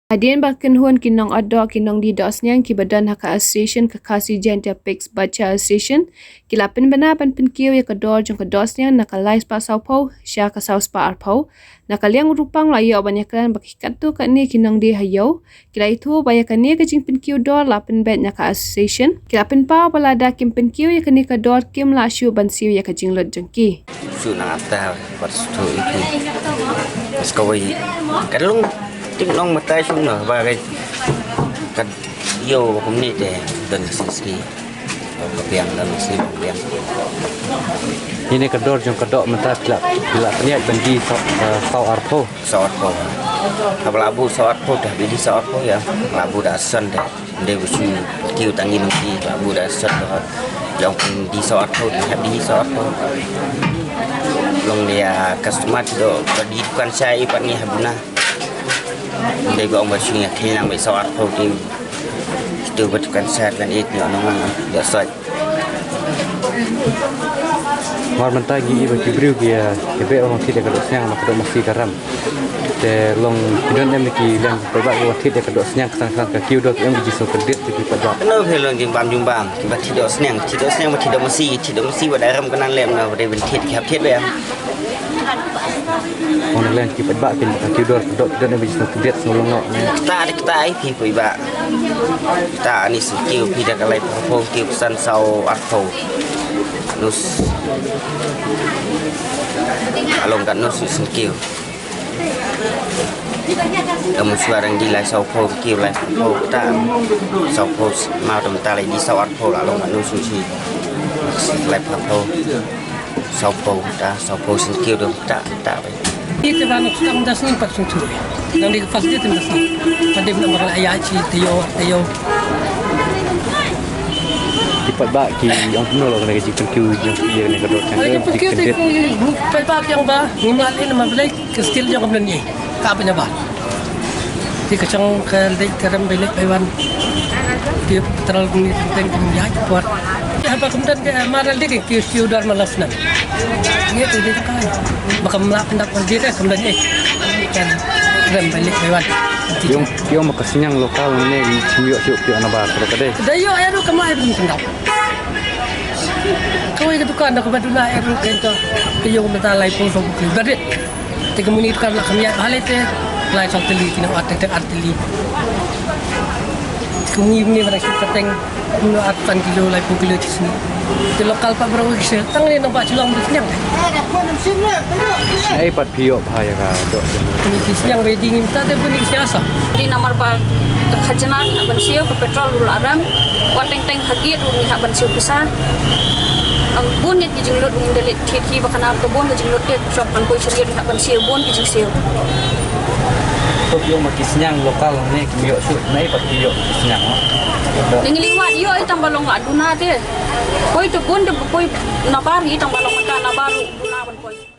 Hadian bahkan huan kinong adok kinong di dosnyang ki badan haka association ka kasi jenta pix baca association kilapin bana pan pinkiu ya kador jong kadosnyang nakalais pa saupo sya ka saus pa arpo nakaliang rupang la yo banyakan bakikat tu ka ni kinong di hayo kila itu bayakan ni ka jing pinkiu dor lapin bet naka association kilapin pa balada kim pinkiu ya kani kador kim la syu bansiu ya ka jing lot jengki su na ata pas tu itu skawai kalung ting long mata sung na ba cái kad yo kom ni te dan ski biang dan ski biang ini kedor jong kedok mata bila niat bandi sau arpo ablabu sau arpo dah bidi sau arpo ya labu dah san dah de busu kiu tangi ngi labu dah san yang di sau arpo di sau arpo long dia customer do di bukan saya ipan ni habuna đây ông bà suy nghĩ khi nào bị sọt thôi thì từ vật cảnh sát lên ít nữa nó đỡ sợi War mentah gigi bagi beriu dia kebe orang tidak kedok senyang mak kedok masih garam te long kidon em ki lang berbak orang tidak kedok senyang kesang ke kiu dot em gigi so kedit di pada nó về lần jumbam kita tidak senyang mà tidak masih pada garam kenan lem na pada bentit khap thiết vậy em orang lain ki pada kin kiu dot kedok kidon em gigi so kedit nolong ngok kita ai pi pui ba kita ni skill pi dak lai po kiu pesan sau arpo nus along kan nus skill kamu suara di lai sau po kiu lai po ta sau po mau tam ta lai di sau arpo along kan nus si lai po sau po ta sau po skill do ta vậy itu kan kita das ni pat suci dan di fasilitas das ni pada nak bakal ayah tayo Lipat bak ki yang penuh lah kena gaji kiu yang dia kena kedok kan lipat bak yang ba ngimal ini mablek ke skill yang kemudian ni ka apa ba di kacang ke lek garam belek baywan dia terlalu penting dia buat apa kemudian ke maral dik kiu dar malas nak ni tu dia kan maka melak pendapat dia kemudian kan garam belek baywan yung makasinyang lokal ni yuk na ba kada dayo ayo kamu ay pindaw kau itu kan aku baduna ayo kento yung mentalai pun so bukli bade 3 menit kan lah kami balik te lai sok teli kina arteli kumi ni mereka peteng no 8 kilo lai pun kilo di sini di lokal Pak Bro kisah tangan nampak culang di sini ai pat pio bahaya ka dok ini kisah wedding minta te pun siasa di nomor ba khajana ni haban siyo ke petrol dulu aram wateng teng hagi dulu ni haban siyo besar ang bun ni jinglot ni delit thiki bakana ke bun jinglot te shop kan koi serius ni haban siyo bun ki siyo to yung makisinyang lokal ni kimio su nai pat pio kisinyang Ningiliwat yo ay tambalong aduna te koi to bun de koi nabari tambalong ka nabaru dunawan koi